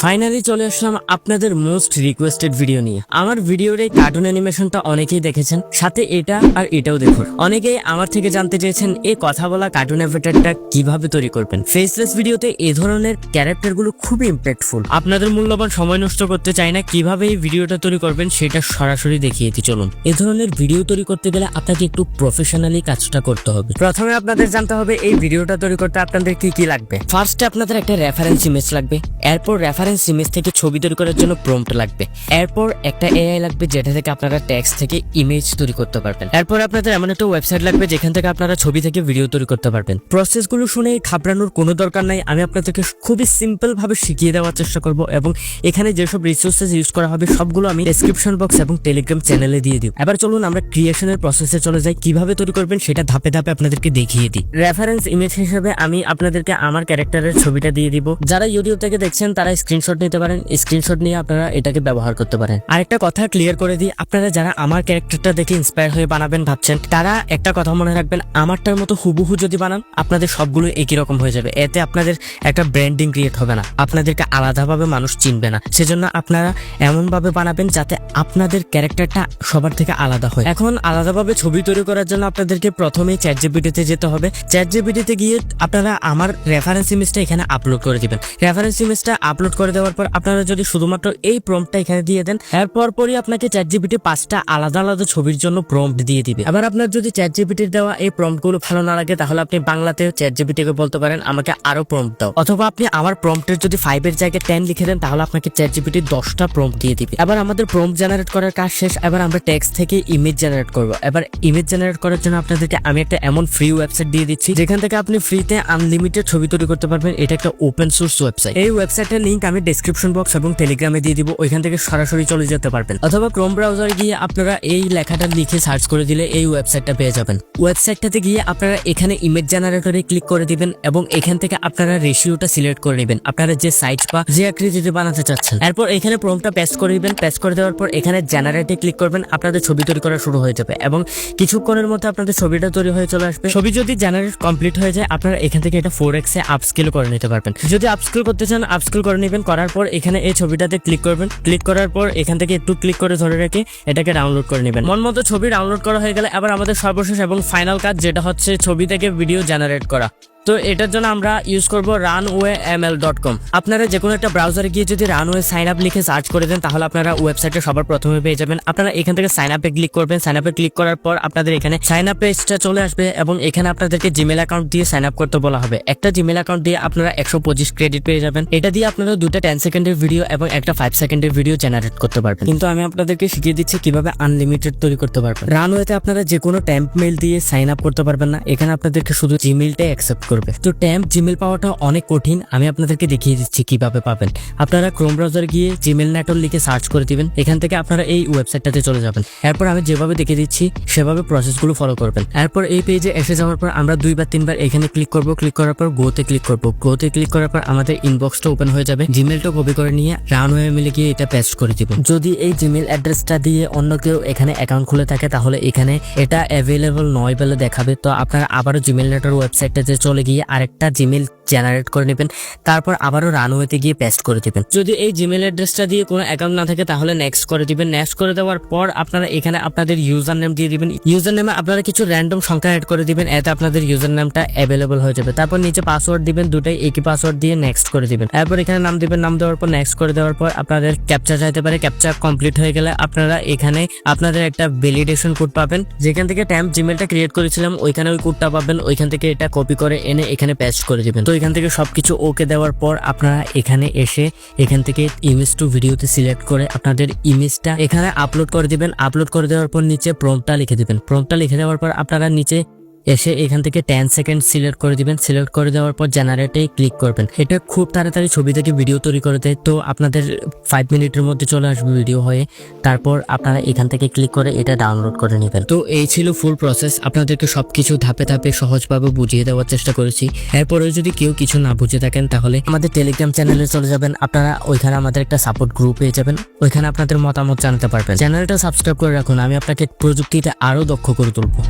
Finally চলে আসলাম আপনাদের most requested video নিয়ে। আমার ভিডিওর এই কার্টুন অ্যানিমেশনটা অনেকেই দেখেছেন, সাথে এটা আর এটাও দেখুন। অনেকেই আমার থেকে জানতে চেয়েছেন এই কথা বলা কার্টুন অ্যাভাটারটা কিভাবে তৈরি করবেন। ফেসলেস ভিডিওতে এই ধরনের ক্যারেক্টারগুলো খুবই ইম্প্যাক্টফুল। আপনাদের মূল্যবান সময় নষ্ট করতে চাই না, কিভাবে এই ভিডিওটা তৈরি করবেন সেটা সরাসরি দেখিয়ে দিই। চলুন। এই ধরনের ভিডিও তৈরি করতে গেলে আপনাকে একটু প্রফেশনালি কাজটা করতে হবে। প্রথমে আপনাদের জানতে হবে এই ভিডিওটা তৈরি করতে আপনাদের কি কি লাগবে। ফার্স্টে আপনাদের একটা রেফারেন্স ইমেজ লাগবে, এরপর রেফারেন্স ইমেজ থেকে ছবি তৈরি করার জন্য প্রম্পট লাগবে, এরপর একটা এআই লাগবে যেটা থেকে আপনারা টেক্সট থেকে ইমেজ তৈরি করতে পারবেন, এরপর আপনাদের এমন একটা ওয়েবসাইট লাগবে যেখান থেকে আপনারা ছবি থেকে ভিডিও তৈরি করতে পারবেন। প্রসেসগুলো শুনে ঘাবড়ানোর কোনো দরকার নাই, আমি আপনাদেরকে খুবই সিম্পল ভাবে শিখিয়ে দেওয়ার চেষ্টা করব এবং এখানে যেসব রিসোর্সেস ইউজ করা হবে সবগুলো আমি ডেসক্রিপশন বক্স এবং টেলিগ্রাম চ্যানেলে দিয়ে দিব। এবার চলুন আমরা ক্রিয়েশনের প্রসেসে চলে যাই, কিভাবে তৈরি করবেন সেটা ধাপে ধাপে আপনাদেরকে দেখিয়ে দিই। রেফারেন্স ইমেজ হিসেবে আমি আপনাদেরকে আমার ক্যারেক্টারের ছবিটা দিয়ে দিব। যারা ইউটিউব থেকে দেখছেন তারা স্ক্রিনশট নিতে পারেন, স্ক্রিনশট নিয়ে আপনারা এটাকে ব্যবহার করতে পারেন। আরেকটা কথা ক্লিয়ার করে দিই, আপনারা যারা আমার ক্যারেক্টারটা দেখে ইন্সপায়ার হয়ে বানাবেন ভাবছেন, তারা একটা কথা মনে রাখবেন, আমারটার মতো হুবহু যদি বানান আপনাদের সবগুলো একই রকম হয়ে যাবে। এতে আপনাদের একটা ব্র্যান্ডিং ক্রিয়েট হবে না, আপনাদেরকে আলাদাভাবে মানুষ চিনবে না। সেজন্য আপনারা এমন ভাবে বানাবেন যাতে আপনাদের ক্যারেক্টারটা সবার থেকে আলাদা হয়। এখন আলাদাভাবে ছবি তৈরি করার জন্য আপনাদেরকে প্রথমেই চ্যাটজিপিটিতে যেতে হবে। চ্যাটজিপিটিতে গিয়ে আপনারা আমার রেফারেন্স ইমেজটা এখানে আপলোড করে দিবেন। রেফারেন্স ইমেজটা আপলোড করে দেওয়ার পর আপনারা যদি শুধুমাত্র এই প্রম্পটটা এখানে দিয়ে দেন, এরপর পরই আপনাকে চ্যাটজিপিটি 5টা আলাদা আলাদা ছবির জন্য প্রম্পট দিয়ে দিবে। আবার আপনার যদি চ্যাটজিপিটির দেওয়া এই প্রম্পটগুলো ভালো না লাগে তাহলে আপনি বাংলাতেও চ্যাটজিপিটিকে বলতে পারেন আমাকে আরো প্রম্পট দাও, অথবা আপনি আমার প্রম্পটের যদি 5 এর জায়গায় 10 লিখে দেন তাহলে আপনাকে চ্যাটজিপিটি 10টা প্রম্পট দিয়ে দিবে। এবার আমাদের প্রম্পট জেনারেট করার কাজ শেষ, এবার আমরা টেক্সট থেকে ইমেজ জেনারেট করব। এবার ইমেজ জেনারেট করার জন্য আপনাদেরকে আমি একটা এমন ফ্রি ওয়েবসাইট দিয়ে দিচ্ছি যেখান থেকে আপনি ফ্রিতে আনলিমিটেড ছবি তৈরি করতে পারবেন। এটা একটা ওপেন সোর্স ওয়েবসাইট। এই ওয়েবসাইটের লিংক আমি ডেসক্রিপশন বক্স এবং টেলিগ্রামে দিয়ে দিব, ওইখান থেকে সরাসরি চলে যেতে পারবেন, অথবা ক্রোম ব্রাউজারে গিয়ে আপনারা এই লেখাটা লিখে সার্চ করে দিলে এই ওয়েবসাইটটা পেয়ে যাবেন। ওয়েবসাইটটাতে গিয়ে আপনারা এখানে ইমেজ জেনারেটরে ক্লিক করে দিবেন এবং এখান থেকে আপনারা রেশিওটা সিলেক্ট করে নেবেন, আপনারা যে সাইজ বা যে আকৃতিতে বানাতে চাচ্ছেন। এরপর এখানে প্রম্পটটা পেস্ট করে দিবেন। পেস্ট করে দেওয়ার পর এখানে জেনারেটে ক্লিক করবেন, আপনাদের ছবি তৈরি করা শুরু হয়ে যাবে এবং কিছুক্ষণের মধ্যে আপনাদের ছবিটা তৈরি হয়ে চলে আসবে। ছবি যদি জেনারেট কমপ্লিট হয়ে যায় আপনারা এখান থেকে এটা 4x এ আপস্কেল করে নিতে পারবেন। যদি আপস্কেল করতে চান আপস্কেল করে নেবেন, করার পর এখানে এই ছবিটাতে ক্লিক করবেন। ক্লিক করার পর এখান থেকে একটু ক্লিক করে ধরে রেখে এটাকে ডাউনলোড করে নেবেন। মন মতো ছবি ডাউনলোড করা হয়ে গেলে এবার আমাদের সর্বশেষ এবং ফাইনাল কাজ, যেটা হচ্ছে ছবি থেকে ভিডিও জেনারেট করা। তো এটার জন্য আমরা ইউজ করব runwayml.com। আপনারা যে কোনো একটা ব্রাউজারে গিয়ে যদি রানওয়ে সাইন আপ লিখে সার্চ করে দেন তাহলে আপনারা ওয়েবসাইটে সবার প্রথমে পেয়ে যাবেন। আপনারা এখান থেকে সাইন আপে ক্লিক করবেন। সাইন আপে ক্লিক করার পর আপনাদের এখানে সাইন আপ পেজটা চলে আসবে এবং এখানে আপনাদেরকে জিমেল অ্যাকাউন্ট দিয়ে সাইন আপ করতে বলা হবে। একটা জিমেল অ্যাকাউন্ট দিয়ে আপনারা 125 ক্রেডিট পেয়ে যাবেন। এটা দিয়ে আপনারা দুটো 10 সেকেন্ডের ভিডিও এবং একটা 5 সেকেন্ডের ভিডিও জেনারেট করতে পারবেন। কিন্তু আমি আপনাদেরকে শিখিয়ে দিচ্ছি কিভাবে আনলিমিটেড তৈরি করতে পারবেন। রানওয়েতে আপনারা যে কোনো ট্যাম্প মেইল দিয়ে সাইন আপ করতে পারবেন না, এখানে আপনাদেরকে শুধু জিমেলটাই অ্যাকসেপ্ট করবে। তো ট্যাম্প জিমেল পাওয়াটা অনেক কঠিন, আমি আপনাদেরকে দেখিয়ে দিচ্ছি কিভাবে পাবেন। আপনারা ক্রোম ব্রাউজারে গিয়ে জিমেল নেটওয়ার্ক লিখে সার্চ করে দিবেন, এখান থেকে আপনারা এই ওয়েবসাইটটাতে চলে যাবেন। এরপর আমি যেভাবে দেখিয়ে দিচ্ছি সেভাবে প্রসেসগুলো ফলো করবেন। এরপর এই পেজে এসে যাওয়ার পর আমরা 2 বা 3 বার এখানে ক্লিক করব। ক্লিক করার পর গোতে ক্লিক করব। গোতে ক্লিক করার পর আমাদের ইনবক্সটা ওপেন হয়ে যাবে। জিমেলটা কপি করে নিয়ে রানওয়ে মেলে গিয়ে এটা পেস্ট করে দিব। যদি এই জিমেল অ্যাড্রেসটা দিয়ে অন্য কেউ এখানে অ্যাকাউন্ট খুলে থাকে তাহলে এখানে এটা অ্যাভেলেবল নয় বলে দেখাবে। তো আপনারা আবারও জিমেল নেটওয়ার্ক ওয়েবসাইটটাতে চলে গিয়ে আরেকটা জিমেল জেনারেট করে নেবেন, তারপর আবারও রানওয়েতে গিয়ে পেস্ট করে দিবেন। যদি এই জিমেল অ্যাড্রেসটা দিয়ে কোনো অ্যাকাউন্ট না থাকে তাহলে নেক্সট করে দিবেন। নেক্সট করে দেওয়ার পর আপনারা এখানে আপনাদের ইউজার নেম দিয়ে দিবেন। ইউজার নেমে আপনারা কিছু র্যান্ডম সংখ্যা অ্যাড করে দিবেন, এতে আপনাদের ইউজার নেমটা অ্যাভেলেবল হয়ে যাবে। তারপর নিচে পাসওয়ার্ড দিবেন, দুটাই একই পাসওয়ার্ড দিয়ে নেক্সট করে দিবেন। এরপর এখানে নাম দিবেন, নাম দেওয়ার পর নেক্সট করে দেওয়ার পর আপনাদের ক্যাপচা চাইতে পারে। ক্যাপচা কমপ্লিট হয়ে গেলে আপনারা এখানে আপনাদের একটা ভ্যালিডেশন কোড পাবেন, যেখান থেকে ট্যাম্প জিমেলটা ক্রিয়েট করেছিলাম ওইখানে ওই কোডটা পাবেন। ওইখান থেকে এটা কপি করে এনে এখানে পেস্ট করে দিবেন। তো এখান থেকে সবকিছু ওকে দেওয়ার পর আপনারা এখানে এসে এখান থেকে ইমেজ টু ভিডিওতে সিলেক্ট করে আপনাদের ইমেজটা এখানে আপলোড করে দিবেন। আপলোড করে দেওয়ার পর নিচে প্রম্পটটা লিখে দিবেন। প্রম্পটটা লিখে দেওয়ার পর আপনারা নিচে এসে এখান থেকে 10 সেকেন্ড সিলেক্ট করে দিবেন। সিলেক্ট করে দেওয়ার পর জেনারেটে ক্লিক করবেন। এটা খুব তাড়াতাড়ি ছবি থেকে ভিডিও তৈরি করে দেয়, তো আপনাদের 5 মিনিটের মধ্যে চলে আসবে ভিডিও হয়ে। তারপর আপনারা এখান থেকে ক্লিক করে এটা ডাউনলোড করে নেবেন। তো এই ছিল ফুল প্রসেস। আপনাদেরকে সবকিছু ধাপে ধাপে সহজভাবে বুঝিয়ে দেওয়ার চেষ্টা করেছি। এরপরে যদি কেউ কিছু না বুঝে থাকেন তাহলে আমাদের টেলিগ্রাম চ্যানেলে চলে যাবেন। আপনারা ওইখানে আমাদের একটা সাপোর্ট গ্রুপ পেয়ে যাবেন, ওইখানে আপনাদের মতামত জানাতে পারবেন। চ্যানেলটা সাবস্ক্রাইব করে রাখুন, আমি আপনাকে প্রযুক্তিতে আরো দক্ষ করে তুলবো।